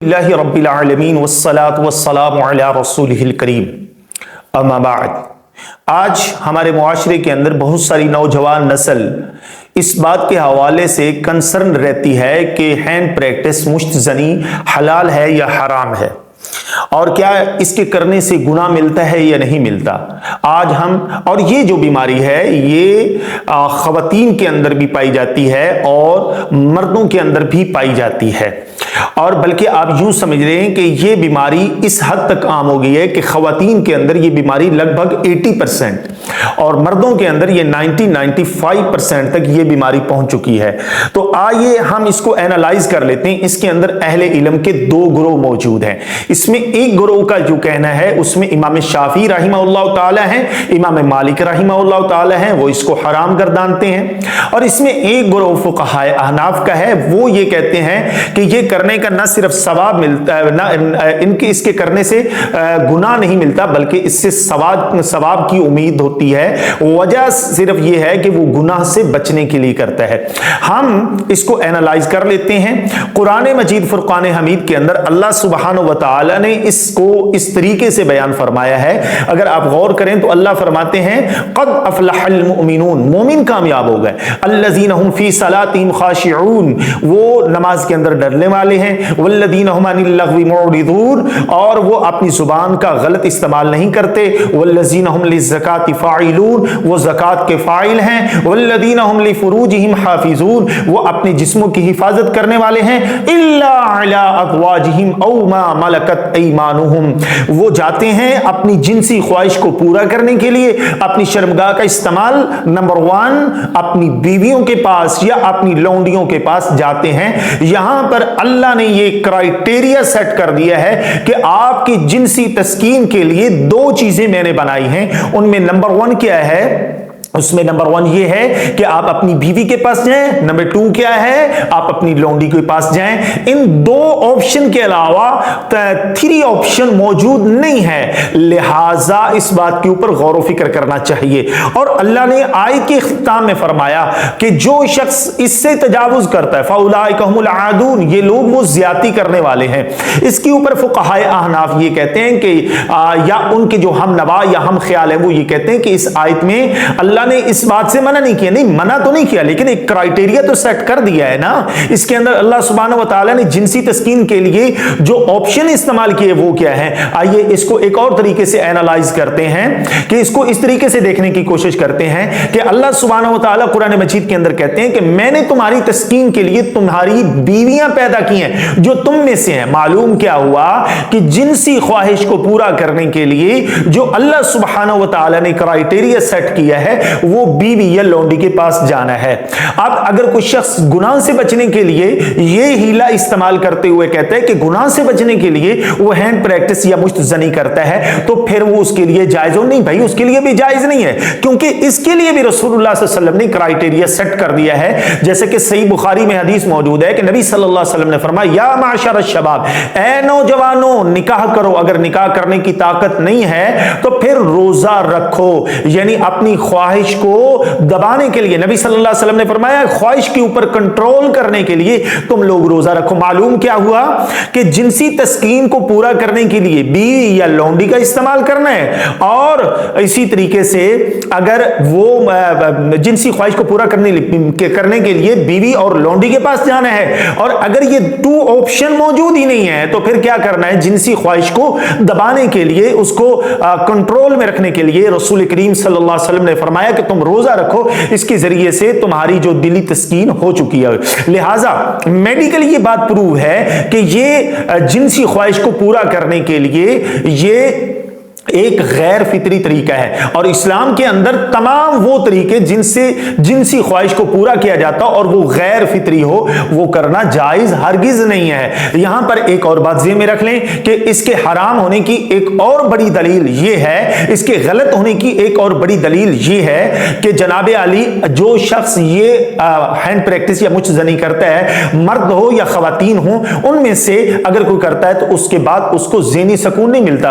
اللہ رب العالمین والصلاة والسلام علی رسولہ الکریم اما بعد۔ آج ہمارے معاشرے کے اندر بہت ساری نوجوان نسل اس بات کے حوالے سے کنسرن رہتی ہے کہ ہینڈ پریکٹس مشت زنی حلال ہے یا حرام ہے، اور کیا اس کے کرنے سے گناہ ملتا ہے یا نہیں ملتا۔ آج ہم اور یہ جو بیماری ہے یہ خواتین کے اندر بھی پائی جاتی ہے اور مردوں کے اندر بھی پائی جاتی ہے، اور بلکہ آپ یوں سمجھ رہے ہیں کہ یہ بیماری اس حد تک عام ہو گئی ہے کہ خواتین کے اندر یہ بیماری لگ بھگ 80% اور مردوں کے اندر یہ 95% تک یہ بیماری پہنچ چکی ہے۔ تو آئیے ہم اس کو اینالائز کر لیتے ہیں۔ اس کے اندر اہل علم کے دو گروہ موجود ہیں۔ اس میں ایک گروہ کا جو کہنا ہے اس میں امام شافعی رحمہ اللہ تعالی ہیں، امام مالک رحمہ اللہ تعالی ہیں، وہ اس کو حرام گردانتے ہیں، اور اس میں ایک گروہ فقہاء احناف کا ہے، وہ یہ کہتے ہیں کہ یہ کرنے کا نہ صرف ثواب ملتا ہے، نہ اس کے کرنے سے گناہ نہیں ملتا بلکہ اس سے ثواب کی امید ہوتی ہے۔ وجہ صرف یہ ہے کہ وہ گناہ سے بچنے کے لیے کرتا ہے۔ ہم اس کو اینالائز کر لیتے ہیں۔ قرآن مجید فرقان حمید کے اندر اللہ سبحانہ و تعالی نے اس کو اس طریقے سے بیان فرمایا ہے۔ اگر آپ غور کریں تو اللہ فرماتے ہیں قد افلح المؤمنون، مومن کامیاب ہو گئے، الذین هم فی صلاتهم خاشعون، وہ نماز کے اندر ڈرنے والے ہیں، والذین هم عن اللغو معرضون، اور وہ اپنی زبان کا غلط استعمال نہیں کرتے، والذین هم للزکاة فاعلون، وہ زکات کے فاعل ہیں، والذین هم لفروجهم حافظون، وہ اپنے جسموں کی حفاظت کرنے والے ہیں، الا علی ازواجهم او ما ملکت ایمانهم، وہ جاتے ہیں اپنی جنسی خواہش کو پورا کرنے کے لیے اپنی شرمگاہ کا استعمال نمبر 1 اپنی بیویوں کے پاس یا اپنی لونڈیوں کے پاس جاتے ہیں۔ یہاں پر اللہ نے یہ کرائٹیریا سیٹ کر دیا ہے کہ آپ کی جنسی تسکین کے لیے 2 چیزیں میں نے بنائی ہیں، ان میں نمبر 1 کیا ہے؟ اس میں نمبر 1 یہ ہے کہ آپ اپنی بیوی کے پاس جائیں، نمبر 2 کیا ہے؟ آپ اپنی لونڈی کے پاس جائیں۔ ان 2 آپشن کے علاوہ 3 آپشن موجود نہیں ہے، لہٰذا اس بات کے اوپر غور و فکر کرنا چاہیے۔ اور اللہ نے آیت کے اختتام میں فرمایا کہ جو شخص اس سے تجاوز کرتا ہے فَأُولَٰئِكَ هُمُ الْعَادُونَ، یہ لوگ وہ زیادتی کرنے والے ہیں۔ اس کے اوپر فقہاء احناف یہ کہتے ہیں کہ یا ان کے جو ہم نوا یا ہم خیال ہیں وہ یہ کہتے ہیں کہ اس آیت میں اللہ نے اس بات سے منع نہیں کیا، نہیں منع تو نہیں کیا لیکن ایک کرائٹیریا تو سیٹ کر دیا ہے نا۔ اس کے اندر اللہ سبحانہ و تعالی نے جنسی تسکین کے لیے جو آپشن استعمال کیے وہ کیا ہے۔ آئیے اس کو ایک اور طریقے سے اینالائز کرتے ہیں کہ اس کو اس طریقے سے دیکھنے کی کوشش کرتے ہیں کہ اللہ سبحانہ و تعالی قرآن مجید کے اندر کہتے ہیں کہ میں نے تمہاری تسکین کے لیے تمہاری بیویاں پیدا کی ہیں جو تم میں سے ہیں۔ معلوم کیا ہوا کہ جنسی خواہش کو پورا کرنے کے لیے جو اللہ سبحانہ و تعالی نے کرائٹیریا سیٹ کیا ہے وہ بیوی یا لونڈی کے پاس جانا ہے۔ اب اگر کوئی شخص گناہ سے بچنے کے لیے یہ ہیلا استعمال کرتے ہوئے کہتا ہے کہ گناہ سے بچنے کے لیے وہ ہینڈ پریکٹس یا مشت زنی کرتا ہے تو پھر وہ اس کے لیے جائز ہو؟ نہیں بھائی، اس کے لیے بھی جائز نہیں ہے، کیونکہ اس کے لیے بھی رسول اللہ صلی اللہ علیہ وسلم نے کرائٹیریا سیٹ کر دیا ہے۔ جیسے کہ صحیح بخاری میں حدیث موجود ہے کہ نبی صلی اللہ علیہ وسلم نے فرمایا یا معشر الشباب، اے نوجوانوں نکاح کرو، اگر نکاح کرنے کی طاقت نہیں ہے تو پھر روزہ رکھو، یعنی اپنی خواہش کو دبانے کے لیے نبی صلی اللہ علیہ وسلم نے فرمایا خواہش کے اوپر کنٹرول کرنے کے لیے تم لوگ روزہ رکھو۔ معلوم کیا ہوا کہ جنسی تسکین کو پورا کرنے کے لیے بیوی یا لونڈی کا استعمال کرنا ہے، اور اسی طریقے سے اگر وہ جنسی خواہش کو پورا کرنے کے لیے بیوی اور لونڈی کے پاس جانا ہے، اور اگر یہ 2 آپشن موجود ہی نہیں ہے تو پھر کیا کرنا ہے؟ جنسی خواہش کو دبانے کے لیے، اس کو کنٹرول میں رکھنے کے لیے رسول کریم صلی اللہ علیہ وسلم نے فرمایا کہ تم روزہ رکھو، اس کے ذریعے سے تمہاری جو دلی تسکین ہو چکی ہے۔ لہٰذا میڈیکلی یہ بات پروو ہے کہ یہ جنسی خواہش کو پورا کرنے کے لیے یہ ایک غیر فطری طریقہ ہے، اور اسلام کے اندر تمام وہ طریقے جن سے جنسی خواہش کو پورا کیا جاتا اور وہ غیر فطری ہو وہ کرنا جائز ہرگز نہیں ہے۔ یہاں پر ایک اور بات ذہن میں رکھ لیں کہ اس کے حرام ہونے کی ایک اور بڑی دلیل یہ ہے، اس کے غلط ہونے کی ایک اور بڑی دلیل یہ ہے کہ جناب علی جو شخص یہ ہینڈ پریکٹس یا مشت زنی کرتا ہے، مرد ہو یا خواتین ہوں، ان میں سے اگر کوئی کرتا ہے تو اس کے بعد اس کو ذہنی سکون نہیں ملتا